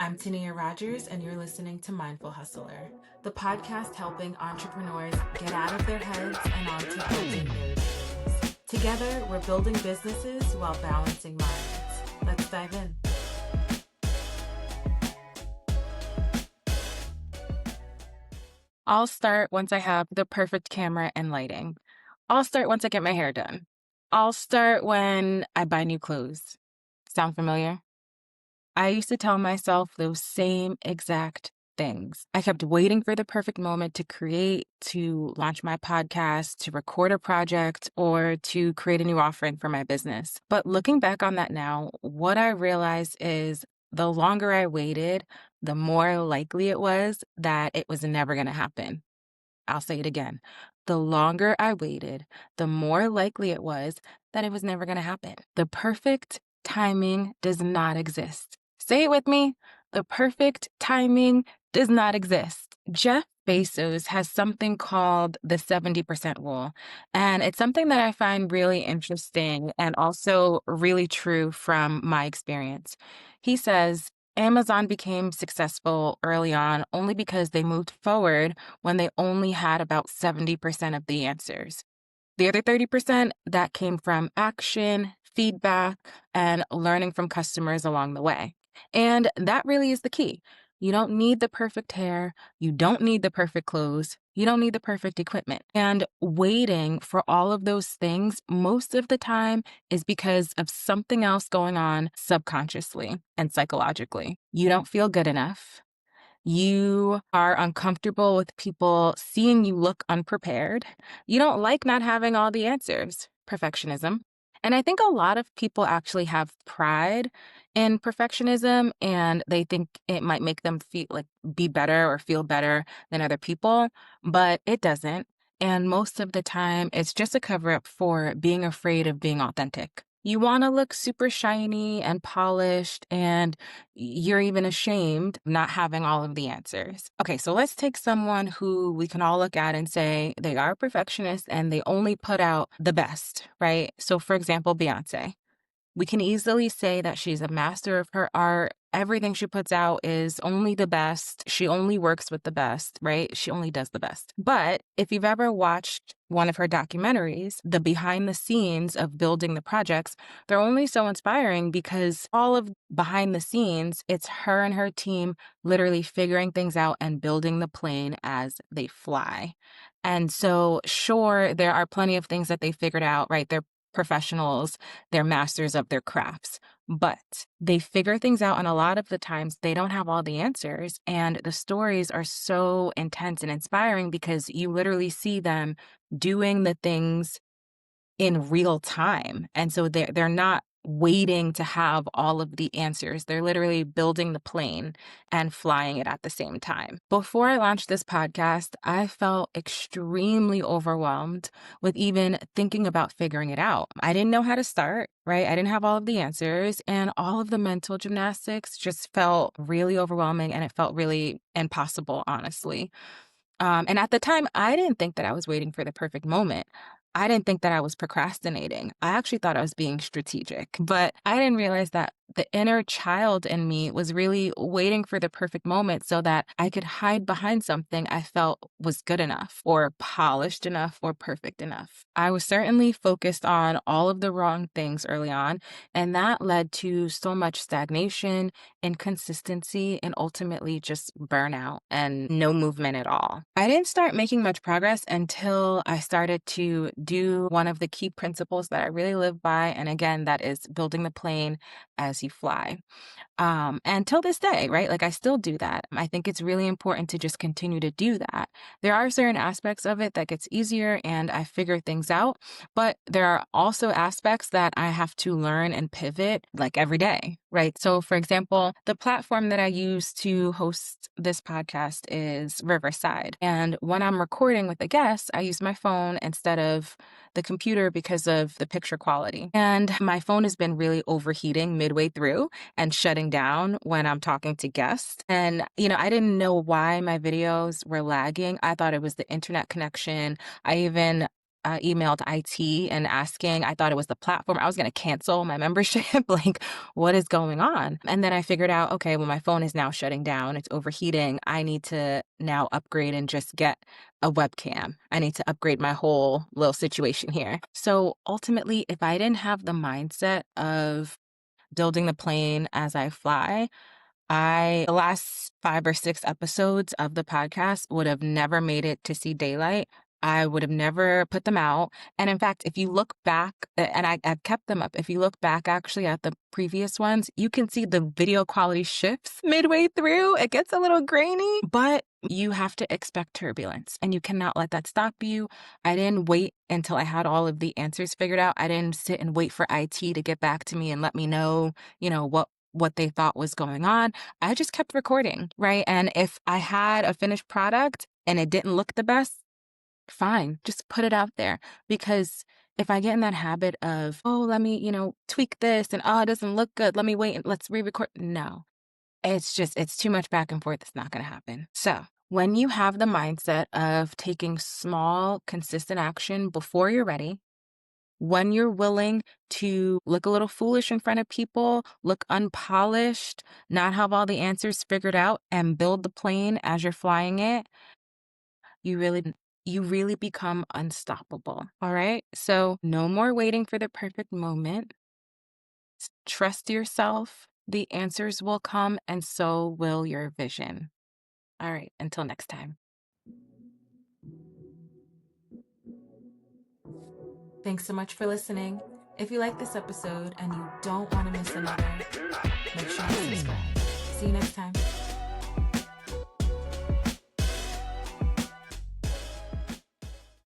I'm Tania Rogers, and you're listening to Mindful Hustler, the podcast helping entrepreneurs get out of their heads and onto building their visions. Together, we're building businesses while balancing minds. Let's dive in. I'll start once I have the perfect camera and lighting. I'll start once I get my hair done. I'll start when I buy new clothes. Sound familiar? I used to tell myself those same exact things. I kept waiting for the perfect moment to create, to launch my podcast, to record a project, or to create a new offering for my business. But looking back on that now, what I realized is the longer I waited, the more likely it was that it was never going to happen. I'll say it again. The longer I waited, the more likely it was that it was never going to happen. The perfect timing does not exist. Say it with me. The perfect timing does not exist. Jeff Bezos has something called the 70% rule. And it's something that I find really interesting and also really true from my experience. He says, Amazon became successful early on only because they moved forward when they only had about 70% of the answers. The other 30%, that came from action, feedback, and learning from customers along the way. And that really is the key. You don't need the perfect hair. You don't need the perfect clothes. You don't need the perfect equipment. And waiting for all of those things most of the time is because of something else going on subconsciously and psychologically. You don't feel good enough. You are uncomfortable with people seeing you look unprepared. You don't like not having all the answers. Perfectionism. And I think a lot of people actually have pride in perfectionism and they think it might make them feel like be better or feel better than other people, but it doesn't. And most of the time, it's just a cover up for being afraid of being authentic. You want to look super shiny and polished, and you're even ashamed of not having all of the answers. Okay, so let's take someone who we can all look at and say they are a perfectionist and they only put out the best, right? So, for example, Beyonce. We can easily say that she's a master of her art. Everything she puts out is only the best. She only works with the best, right? She only does the best. But if you've ever watched one of her documentaries, the behind the scenes of building the projects, they're only so inspiring because all of behind the scenes, it's her and her team literally figuring things out and building the plane as they fly. And so, sure, there are plenty of things that they figured out, right? They're professionals, they're masters of their crafts, but they figure things out. And a lot of the times they don't have all the answers. And the stories are so intense and inspiring because you literally see them doing the things in real time. And so they're not waiting to have all of the answers. They're literally building the plane and flying it at the same time. Before I launched this podcast, I felt extremely overwhelmed with even thinking about figuring it out. I didn't know how to start, right? I didn't have all of the answers, and all of the mental gymnastics just felt really overwhelming, and it felt really impossible, honestly. And at the time, I didn't think that I was waiting for the perfect moment. I didn't think that I was procrastinating. I actually thought I was being strategic, but I didn't realize that the inner child in me was really waiting for the perfect moment so that I could hide behind something I felt was good enough or polished enough or perfect enough. I was certainly focused on all of the wrong things early on, and that led to so much stagnation, inconsistency, and ultimately just burnout and no movement at all. I didn't start making much progress until I started to do one of the key principles that I really live by. And again, that is building the plane as you fly. And till this day, right? Like I still do that. I think it's really important to just continue to do that. There are certain aspects of it that gets easier and I figure things out, but there are also aspects that I have to learn and pivot like every day, right? So for example, the platform that I use to host this podcast is Riverside. And when I'm recording with a guest, I use my phone instead of the computer because of the picture quality. And my phone has been really overheating midway through and shutting down when I'm talking to guests. And, I didn't know why my videos were lagging. I thought it was the internet connection. I even emailed IT and asking. I thought it was the platform. I was going to cancel my membership. Like, what is going on? And then I figured out, okay, well, my phone is now shutting down. It's overheating. I need to now upgrade and just get a webcam. I need to upgrade my whole little situation here. So ultimately, if I didn't have the mindset of building the plane as I fly, the last 5 or 6 episodes of the podcast would have never made it to see daylight. I would have never put them out. And in fact, if you look back, and I've kept them up, if you look back actually at the previous ones, you can see the video quality shifts midway through. It gets a little grainy, but you have to expect turbulence and you cannot let that stop you. I didn't wait until I had all of the answers figured out. I didn't sit and wait for IT to get back to me and let me know, what they thought was going on. I just kept recording, right? And if I had a finished product and it didn't look the best, fine, just put it out there. Because if I get in that habit of, oh, let me, tweak this and oh, it doesn't look good, let me wait and let's re-record. No, it's too much back and forth. It's not going to happen. So when you have the mindset of taking small, consistent action before you're ready, when you're willing to look a little foolish in front of people, look unpolished, not have all the answers figured out, and build the plane as you're flying it, you really become unstoppable. All right? So no more waiting for the perfect moment. Trust yourself. The answers will come, and so will your vision. All right, until next time. Thanks so much for listening. If you like this episode and you don't want to miss another, make sure you subscribe. See you next time.